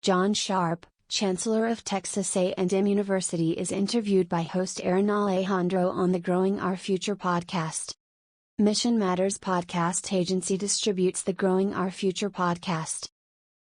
John Sharp, Chancellor of Texas A&M University, is interviewed by host Alejandro on the Growing Our Future podcast. Mission Matters podcast agency distributes the Growing Our Future podcast.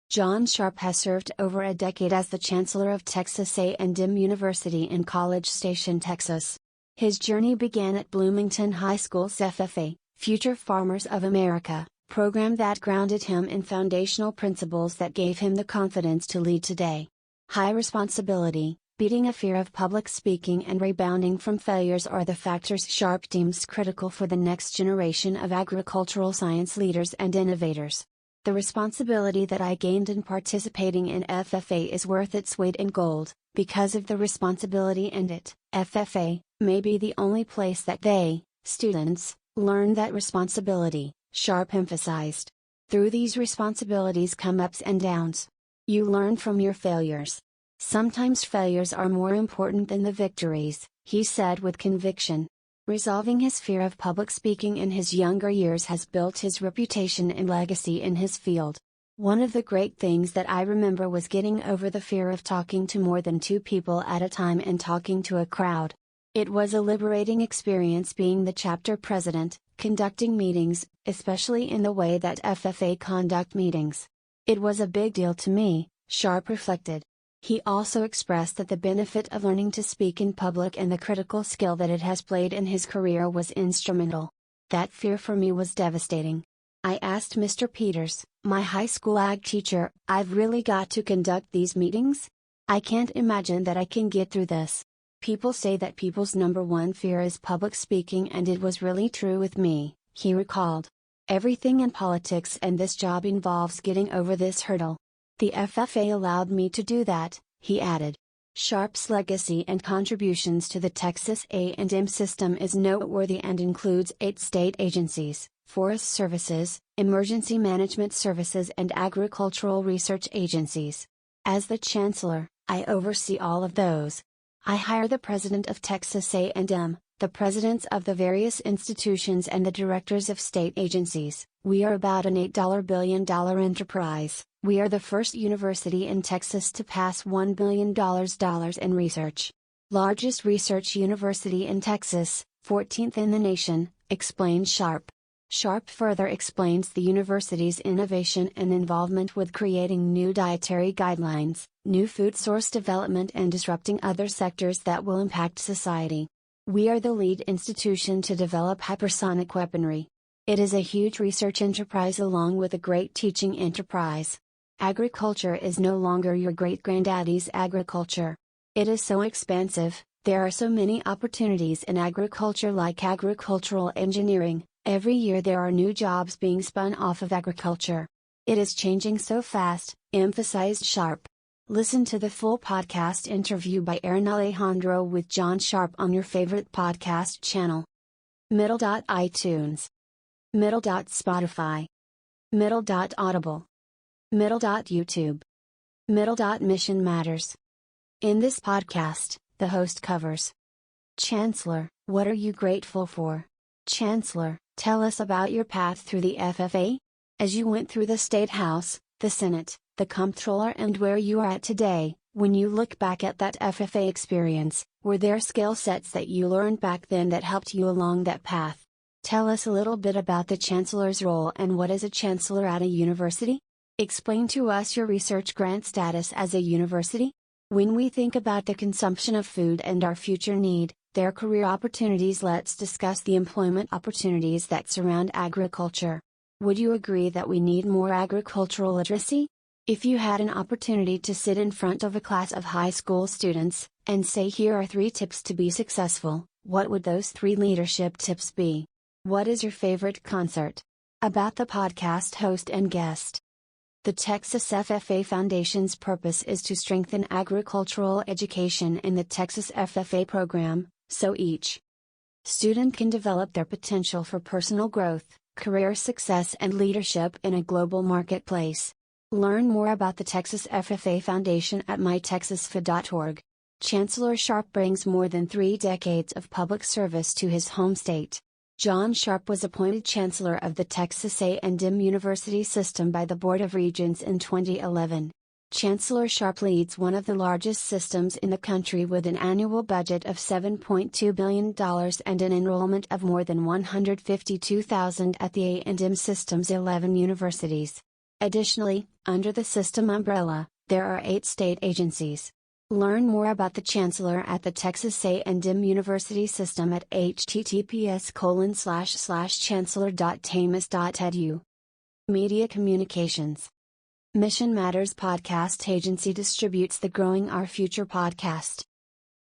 John Sharp has served over a decade as the Chancellor of Texas A&M University in College Station, Texas. His journey began at Bloomington High School's FFA, Future Farmers of America, program that grounded him in foundational principles that gave him the confidence to lead today. High responsibility, beating a fear of public speaking, and rebounding from failures are the factors Sharp deems critical for the next generation of agricultural science leaders and innovators. The responsibility that I gained in participating in FFA is worth its weight in gold, because of the responsibility in it. FFA may be the only place that they, students, learn that responsibility, Sharp emphasized. Through these responsibilities come ups and downs. You learn from your failures. Sometimes failures are more important than the victories, he said with conviction. Resolving his fear of public speaking in his younger years has built his reputation and legacy in his field. One of the great things that I remember was getting over the fear of talking to more than 2 people at a time and talking to a crowd. It was a liberating experience being the chapter president, conducting meetings, especially in the way that FFA conduct meetings. It was a big deal to me, Sharp reflected. He also expressed that the benefit of learning to speak in public and the critical skill that it has played in his career was instrumental. That fear for me was devastating. I asked Mr. Peters, my high school ag teacher, I've really got to conduct these meetings? I can't imagine that I can get through this. People say that people's number one fear is public speaking, and it was really true with me, he recalled. Everything in politics and this job involves getting over this hurdle. The FFA allowed me to do that, he added. Sharp's legacy and contributions to the Texas A&M system is noteworthy and includes 8 state agencies, Forest Services, Emergency Management Services, and agricultural research agencies. As the Chancellor, I oversee all of those. I hire the President of Texas A&M, the presidents of the various institutions, and the directors of state agencies. We are about an $8 billion enterprise. We are the first university in Texas to pass $1 billion in research. Largest research university in Texas, 14th in the nation, explained Sharp. Sharp further explains the university's innovation and involvement with creating new dietary guidelines, new food source development, and disrupting other sectors that will impact society. We are the lead institution to develop hypersonic weaponry. It is a huge research enterprise along with a great teaching enterprise. Agriculture is no longer your great-granddaddy's agriculture. It is so expansive, there are so many opportunities in agriculture, like agricultural engineering. Every year there are new jobs being spun off of agriculture. It is changing so fast, emphasized Sharp. Listen to the full podcast interview by Alejandro with John Sharp on your favorite podcast channel. Middle.iTunes. Middle.Spotify. Middle.Audible. Middle.YouTube. Middle.Mission Matters. In this podcast, the host covers: Chancellor, what are you grateful for? Chancellor, tell us about your path through the FFA. As you went through the State House, the Senate, the Comptroller, and where you are at today, when you look back at that FFA experience, were there skill sets that you learned back then that helped you along that path? Tell us a little bit about the Chancellor's role and what is a Chancellor at a university? Explain to us your research grant status as a university. When we think about the consumption of food and our future need, their career opportunities, let's discuss the employment opportunities that surround agriculture. Would you agree that we need more agricultural literacy? If you had an opportunity to sit in front of a class of high school students, and say, here are 3 tips to be successful, what would those 3 leadership tips be? What is your favorite concert? About the podcast host and guest. The Texas FFA Foundation's purpose is to strengthen agricultural education in the Texas FFA program, so each student can develop their potential for personal growth, career success, and leadership in a global marketplace. Learn more about the Texas FFA Foundation at mytexasfa.org. Chancellor Sharp brings more than 3 decades of public service to his home state. John Sharp was appointed Chancellor of the Texas A&M University System by the Board of Regents in 2011. Chancellor Sharp leads one of the largest systems in the country with an annual budget of $7.2 billion and an enrollment of more than 152,000 at the A&M System's 11 universities. Additionally, under the system umbrella, there are 8 state agencies. Learn more about the Chancellor at the Texas A&M University System at https://chancellor.tamis.edu. Media Communications. Mission Matters Podcast Agency distributes the Growing Our Future podcast.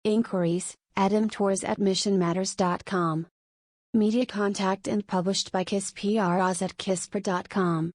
Inquiries, adamtours@missionmatters.com. Media contact and published by KISS PROs at kisspr.com.